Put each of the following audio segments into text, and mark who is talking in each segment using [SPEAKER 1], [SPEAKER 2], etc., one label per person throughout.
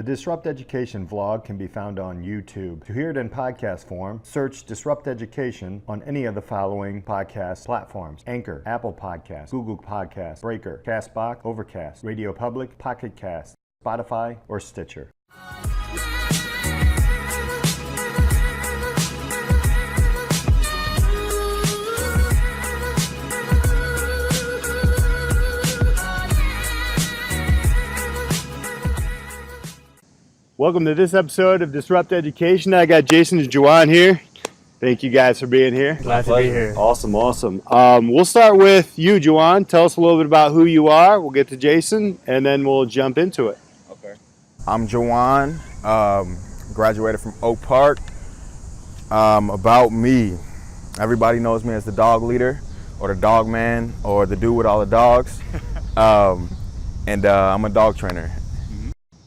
[SPEAKER 1] The Disrupt Education vlog can be found on YouTube. To hear it in podcast form, search Disrupt Education on any of the following podcast platforms: Anchor, Apple Podcasts, Google Podcasts, Breaker, Castbox, Overcast, Radio Public, Pocket Cast, Spotify, or Stitcher. Welcome to this episode of Disrupt Education. I got Jason and Jawaan here. Thank you guys for being here.
[SPEAKER 2] Glad to be here.
[SPEAKER 1] Awesome. We'll start with you, Jawaan. Tell us a little bit about who you are. We'll get to Jason, and then we'll jump into it.
[SPEAKER 3] Okay. I'm Jawaan. Graduated from Oak Park. About me, everybody knows me as the dog leader, or the dog man, or the dude with all the dogs. And I'm a dog trainer.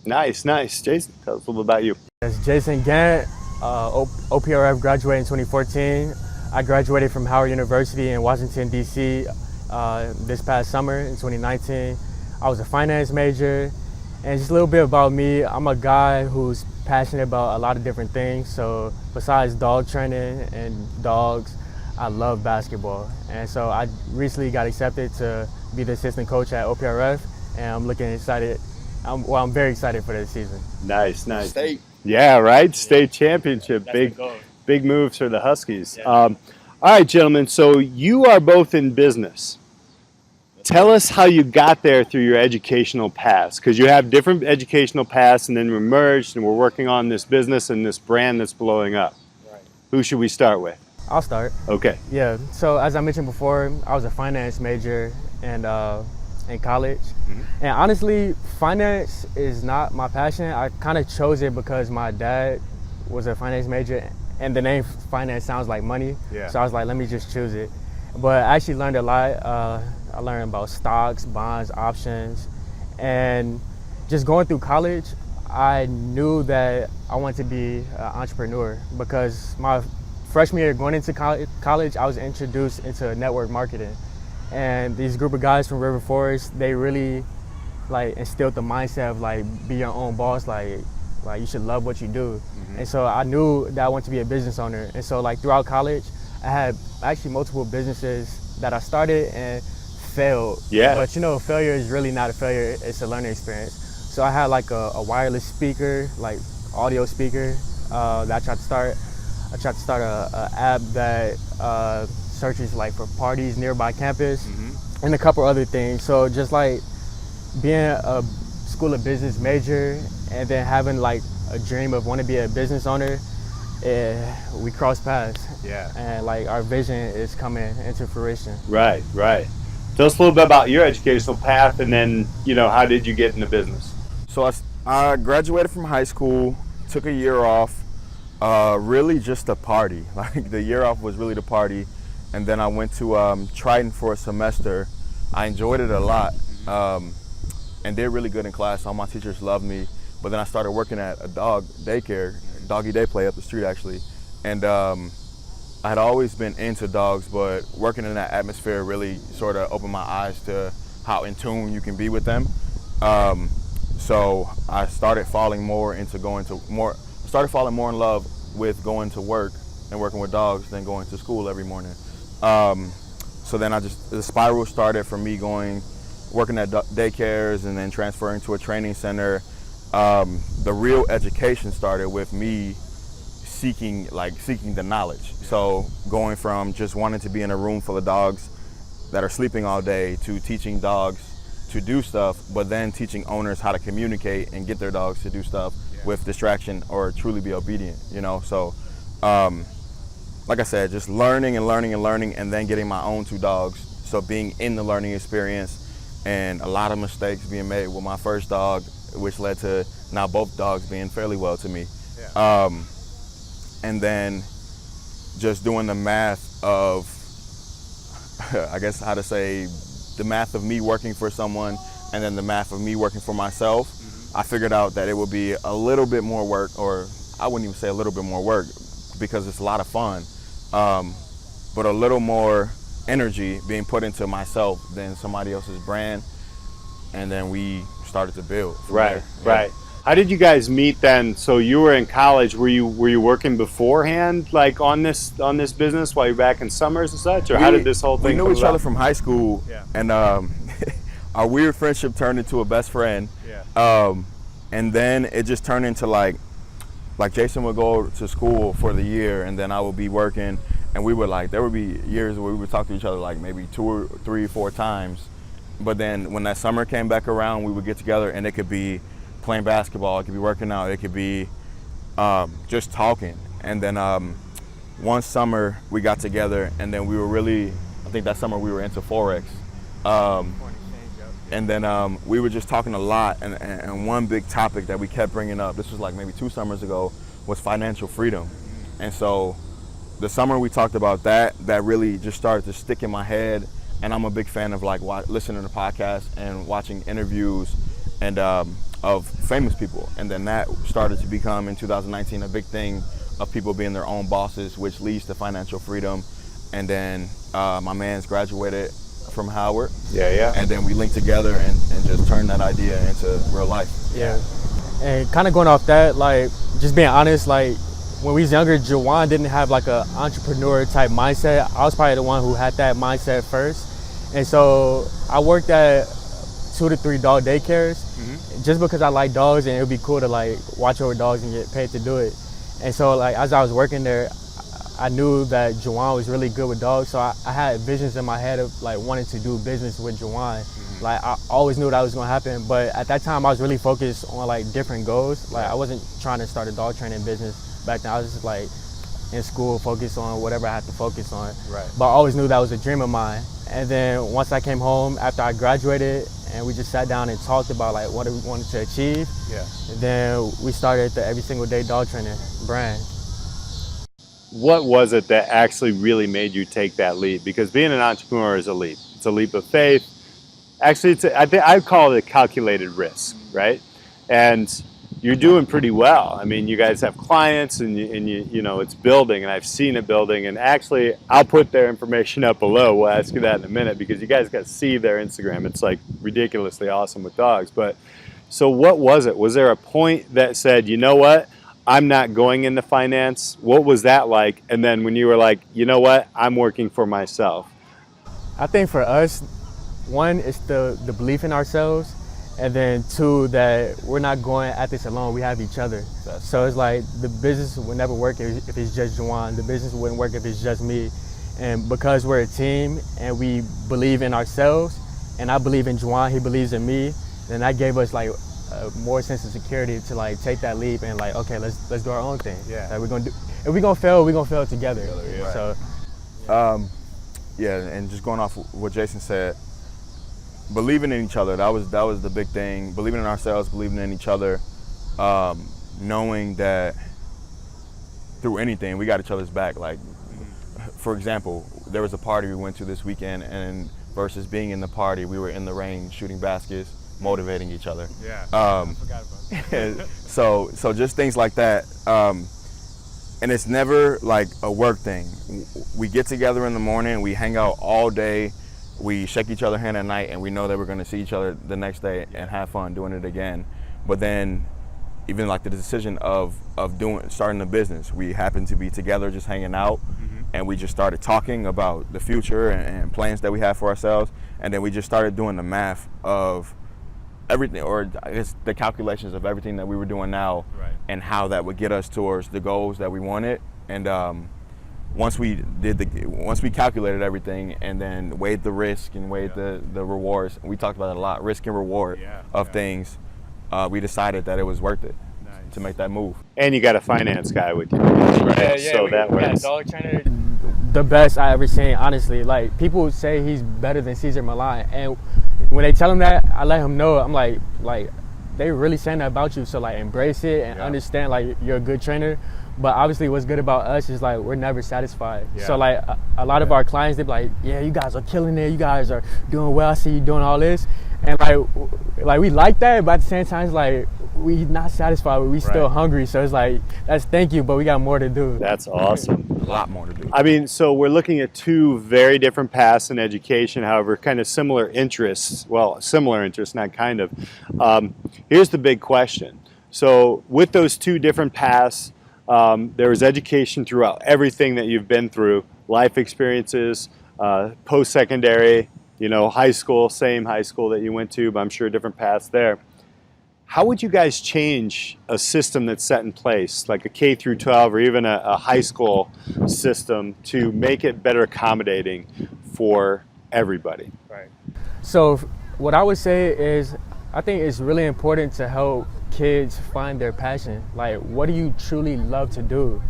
[SPEAKER 1] Nice. Jason, tell us a little bit about you.
[SPEAKER 2] It's Jason Gant, OPRF graduated in 2014. I graduated from Howard University in Washington, D.C. This past summer in 2019. I was a finance major. And just a little bit about me, I'm a guy who's passionate about a lot of different things. So besides dog training and dogs, I love basketball. And so I recently got accepted to be the assistant coach at OPRF, and I'm very excited for this season.
[SPEAKER 1] Nice.
[SPEAKER 3] State.
[SPEAKER 1] Yeah, right? State championship. Big moves for the Huskies. Yeah. All right, gentlemen. So you are both in business. Tell us how you got there through your educational paths, because you have different educational paths, and then we merged, and we're working on this business and this brand that's blowing up. Right. Who should we start with?
[SPEAKER 2] I'll start.
[SPEAKER 1] Okay.
[SPEAKER 2] Yeah. So as I mentioned before, I was a finance major in college. Mm-hmm. And honestly, finance is not my passion. I kind of chose it because my dad was a finance major, and the name finance sounds like money. Yeah. So I was like, let me just choose it. But I actually learned a lot. I learned about stocks, bonds, options, and just going through college, I knew that I wanted to be an entrepreneur, because my freshman year going into college, I was introduced into network marketing. And these group of guys from River Forest, they really instilled the mindset of be your own boss, like you should love what you do. Mm-hmm. And so I knew that I wanted to be a business owner. And so throughout college, I had actually multiple businesses that I started and failed.
[SPEAKER 1] Yeah.
[SPEAKER 2] But failure is really not a failure, it's a learning experience. So I had a wireless speaker, audio speaker that I tried to start. I tried to start a app that searches for parties nearby campus, mm-hmm. and a couple other things. So just being a school of business major and then having a dream of wanting to be a business owner, we crossed paths.
[SPEAKER 1] Yeah. And
[SPEAKER 2] our vision is coming into fruition.
[SPEAKER 1] Right. Tell us a little bit about your educational path, and then how did you get into business?
[SPEAKER 3] So I graduated from high school, took a year off, really just to party. The year off was really to party. And then I went to Triton for a semester. I enjoyed it a lot, and did really good in class. All my teachers loved me. But then I started working at a doggy day play up the street actually. And I had always been into dogs, but working in that atmosphere really sort of opened my eyes to how in tune you can be with them. So I started falling more in love with going to work and working with dogs than going to school every morning. So then the spiral started from me working at daycares and then transferring to a training center. The real education started with me seeking the knowledge. So going from just wanting to be in a room full of dogs that are sleeping all day to teaching dogs to do stuff, but then teaching owners how to communicate and get their dogs to do stuff with distraction or truly be obedient, So like I said, just learning, and then getting my own two dogs. So being in the learning experience, and a lot of mistakes being made with my first dog, which led to now both dogs being fairly well to me. Yeah. And then just doing the math of, the math of me working for someone, and then the math of me working for myself. Mm-hmm. I figured out that it would be a little bit more work, or I wouldn't even say a little bit more work, because it's a lot of fun. But a little more energy being put into myself than somebody else's brand, and then we started to build.
[SPEAKER 1] Right. How did you guys meet then? So you were in college. Were you working beforehand, like on this business while you're back in summers and such, or how did this whole thing?
[SPEAKER 3] We knew each other from high school,
[SPEAKER 1] Yeah.
[SPEAKER 3] and our weird friendship turned into a best friend.
[SPEAKER 1] Yeah.
[SPEAKER 3] And then it just turned into like Jason would go to school for the year, and then I would be working, and we would there would be years where we would talk to each other like maybe 2 or 3 or 4 times. But then when that summer came back around, we would get together, and it could be playing basketball, it could be working out, it could be just talking. And then one summer we got together, and then we were I think that summer we were into Forex. And then we were just talking a lot, and one big topic that we kept bringing up, this was like maybe 2 summers ago, was financial freedom. And so the summer we talked about that really just started to stick in my head. And I'm a big fan of listening to podcasts and watching interviews and of famous people. And then that started to become in 2019 a big thing of people being their own bosses, which leads to financial freedom. And then my man's graduated from Howard.
[SPEAKER 1] Yeah.
[SPEAKER 3] And then we linked together and just turned that idea into real life.
[SPEAKER 2] Yeah. And kind of going off that, like, just being honest, like, when we was younger, Jawaan didn't have like a entrepreneur type mindset. I was probably the one who had that mindset first. And so I worked at 2 to 3 dog daycares just because I like dogs, and it would be cool to like watch over dogs and get paid to do it. And so like as I was working there, I knew that Jawaan was really good with dogs, so I had visions in my head of like wanting to do business with Jawaan. Like I always knew that was gonna happen, but at that time I was really focused on like different goals. Like I wasn't trying to start a dog training business back then. I was just like in school, focused on whatever I had to focus on.
[SPEAKER 1] Right.
[SPEAKER 2] But I always knew that was a dream of mine. And then once I came home after I graduated, and we just sat down and talked about like what we wanted to achieve.
[SPEAKER 1] Yeah.
[SPEAKER 2] And then we started the Every Single Day Dog Training brand.
[SPEAKER 1] What was it that actually really made you take that leap? Because being an entrepreneur is a leap. It's a leap of faith. Actually, I call it a calculated risk, right? And you're doing pretty well. I mean, you guys have clients, and you know it's building, and I've seen it building. And actually, I'll put their information up below. We'll ask you that in a minute, because you guys got to see their Instagram. It's like ridiculously awesome with dogs. But so what was it? Was there a point that said, you know what, I'm not going into finance? What was that like? And then when you were like, you know what, I'm working for myself.
[SPEAKER 2] I think for us, one is the belief in ourselves, and then 2, that we're not going at this alone. We have each other. So it's like the business would never work if it's just Jawaan. The business wouldn't work if it's just me. And because we're a team and we believe in ourselves, and I believe in Jawaan, he believes in me, then that gave us like more sense of security to like take that leap and like, okay, let's do our own thing.
[SPEAKER 1] Yeah.
[SPEAKER 2] Like we're gonna do. If we're gonna fail, we're gonna fail together.
[SPEAKER 1] Yeah.
[SPEAKER 2] So.
[SPEAKER 3] Yeah, and just going off what Jason said, believing in each other, that was the big thing. Believing in ourselves, believing in each other, knowing that through anything we got each other's back. Like, for example, there was a party we went to this weekend, and versus being in the party, we were in the rain shooting baskets, motivating each other.
[SPEAKER 1] Yeah. I forgot about that.
[SPEAKER 3] So just things like that. And it's never like a work thing. We get together in the morning, we hang out all day, we shake each other's hand at night, and we know that we're gonna see each other the next day and have fun doing it again. But then even like the decision of starting a business, we happened to be together just hanging out, and we just started talking about the future and plans that we have for ourselves. And then we just started doing the math of everything, or I guess the calculations of everything that we were doing now,
[SPEAKER 1] Right.
[SPEAKER 3] and how that would get us towards the goals that we wanted. And once we calculated everything and then weighed the risk and weighed the rewards, we talked about it a lot, risk and reward of things, we decided that it was worth it to make that move.
[SPEAKER 1] And you got a finance guy with you, right? So that works.
[SPEAKER 2] Dog trainer, the best I ever seen, honestly. Like, people say he's better than Cesar Millan, and when they tell him that, I let him know. I'm like they really saying that about you, so like embrace it and understand like you're a good trainer. But obviously what's good about us is like we're never satisfied. So like a lot of our clients, they be like, yeah, you guys are killing it, you guys are doing well, I see you doing all this. And like we like that, but at the same time it's like we not satisfied, but we still hungry. So it's like, that's thank you, but we got more to do.
[SPEAKER 1] That's awesome.
[SPEAKER 3] A lot more to do.
[SPEAKER 1] I mean, so we're looking at 2 very different paths in education, however, kind of similar interests. Well, similar interests, not kind of. Here's the big question. So with those two different paths, there was education throughout everything that you've been through, life experiences, post-secondary, high school, same high school that you went to, but I'm sure different paths there. How would you guys change a system that's set in place, like a K through 12 or even a high school system, to make it better accommodating for everybody?
[SPEAKER 2] Right. So what I would say is, I think it's really important to help kids find their passion. Like, what do you truly love to do?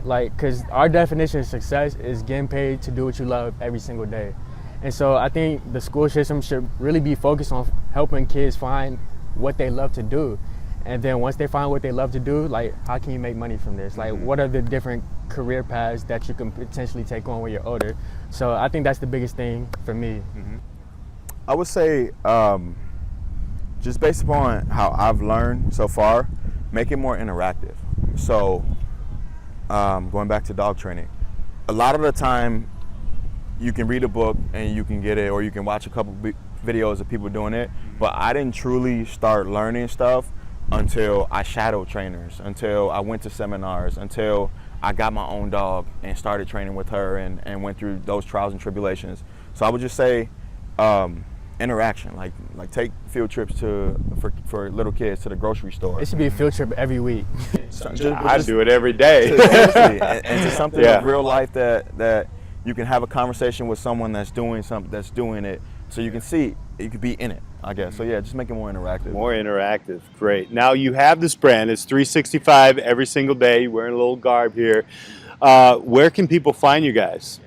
[SPEAKER 2] Like, because our definition of success is getting paid to do what you love every single day. And so I think the school system should really be focused on helping kids find what they love to do. And then once they find what they love to do, like, how can you make money from this? Like, what are the different career paths that you can potentially take on when you're older? So I think that's the biggest thing for me.
[SPEAKER 3] I would say, just based upon how I've learned so far, make it more interactive. So going back to dog training, a lot of the time you can read a book and you can get it, or you can watch a couple videos of people doing it, but I didn't truly start learning stuff until I shadowed trainers, until I went to seminars, until I got my own dog and started training with her and went through those trials and tribulations. So I would just say interaction, like take field trips for little kids to the grocery store.
[SPEAKER 2] It should be a field trip every week.
[SPEAKER 1] I do it every day.
[SPEAKER 3] Seriously, and to something of real life that you can have a conversation with someone that's doing something, that's doing it, so you can see, you could be in it, I guess. So yeah, just make it more interactive.
[SPEAKER 1] More interactive, great. Now you have this brand, it's 365 every single day, you're wearing a little garb here. Where can people find you guys?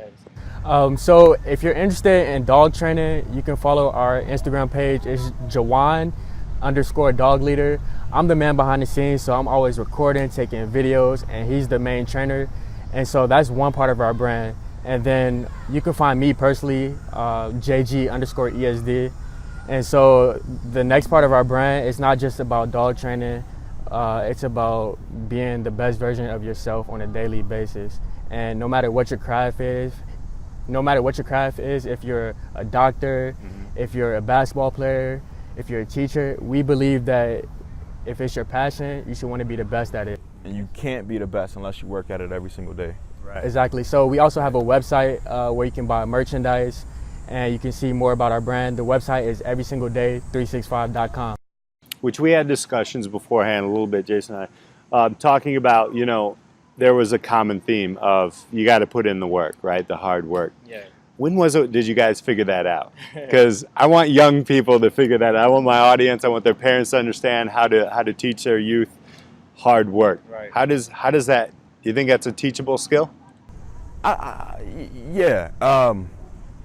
[SPEAKER 2] So if you're interested in dog training, you can follow our Instagram page. It's Jawaan_dog leader. I'm the man behind the scenes, so I'm always recording, taking videos, and he's the main trainer. And so that's one part of our brand. And then you can find me personally, JG_ESD. And so the next part of our brand is not just about dog training. It's about being the best version of yourself on a daily basis. And no matter what your craft is, if you're a doctor, if you're a basketball player, if you're a teacher, we believe that if it's your passion, you should want to be the best at it.
[SPEAKER 3] And you can't be the best unless you work at it every single day.
[SPEAKER 1] Right.
[SPEAKER 2] Exactly. So we also have a website where you can buy merchandise and you can see more about our brand. The website is everysingleday365.com.
[SPEAKER 1] Which we had discussions beforehand a little bit, Jason and I, talking about, there was a common theme of you got to put in the work, right? The hard work.
[SPEAKER 2] Yeah.
[SPEAKER 1] When did you guys figure that out? Because I want young people to figure that out. I want my audience, I want their parents to understand how to teach their youth hard work.
[SPEAKER 2] Right.
[SPEAKER 1] How does that, do you think that's a teachable skill?
[SPEAKER 3] Yeah.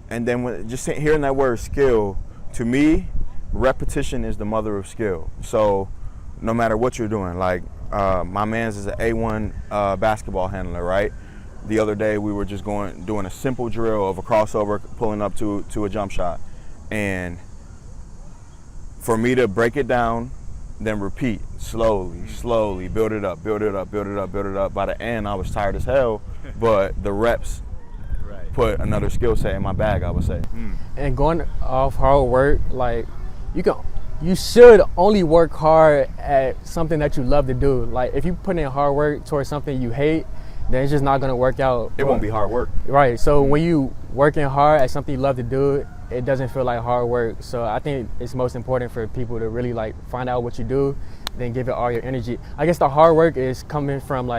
[SPEAKER 3] And then just hearing that word skill, to me, repetition is the mother of skill. So no matter what you're doing, like my man's is an A1 basketball handler, right? The other day we were just doing a simple drill of a crossover, pulling up to a jump shot. And for me to break it down, then repeat slowly, build it up. By the end, I was tired as hell, but the reps put another skill set in my bag, I would say.
[SPEAKER 2] And going off hard work, like you should only work hard at something that you love to do. Like if you put in hard work towards something you hate, then it's just not gonna work out.
[SPEAKER 3] It won't be hard work.
[SPEAKER 2] Right. So when you working hard at something you love to do, it doesn't feel like hard work. So I think it's most important for people to really find out what you do, then give it all your energy. I guess the hard work is coming from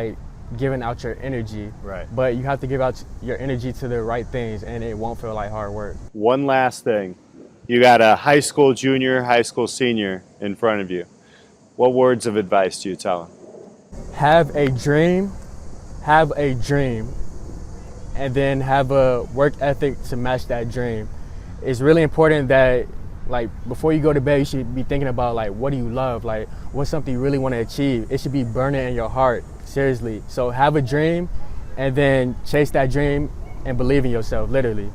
[SPEAKER 2] giving out your energy.
[SPEAKER 1] Right.
[SPEAKER 2] But you have to give out your energy to the right things, and it won't feel like hard work.
[SPEAKER 1] One last thing. You got a high school junior, high school senior in front of you. What words of advice do you tell them?
[SPEAKER 2] Have a dream, and then have a work ethic to match that dream. It's really important that before you go to bed, you should be thinking about what do you love? What's something you really want to achieve? It should be burning in your heart, seriously. So have a dream and then chase that dream and believe in yourself, literally.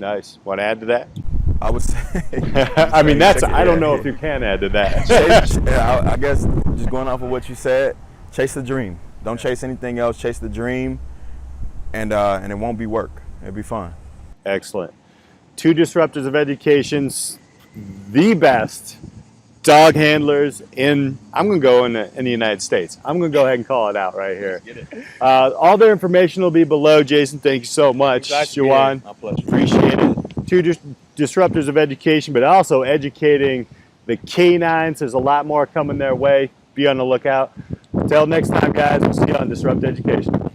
[SPEAKER 1] Nice. Want to add to that?
[SPEAKER 3] I would say.
[SPEAKER 1] I mean, I don't know
[SPEAKER 3] Yeah.
[SPEAKER 1] if you can add to that.
[SPEAKER 3] I guess just going off of what you said, chase the dream. Don't chase anything else. Chase the dream, and it won't be work. It'll be fun.
[SPEAKER 1] Excellent. Two disruptors of education's the best dog handlers I'm going to go in the United States. I'm going to go ahead and call it out right here. All their information will be below. Jason, thank you so much. Jawaan,
[SPEAKER 3] My pleasure.
[SPEAKER 1] appreciate it. Two disruptors of education, but also educating the canines. There's a lot more coming their way. Be on the lookout. Until next time, guys, we'll see you on Disrupt Education.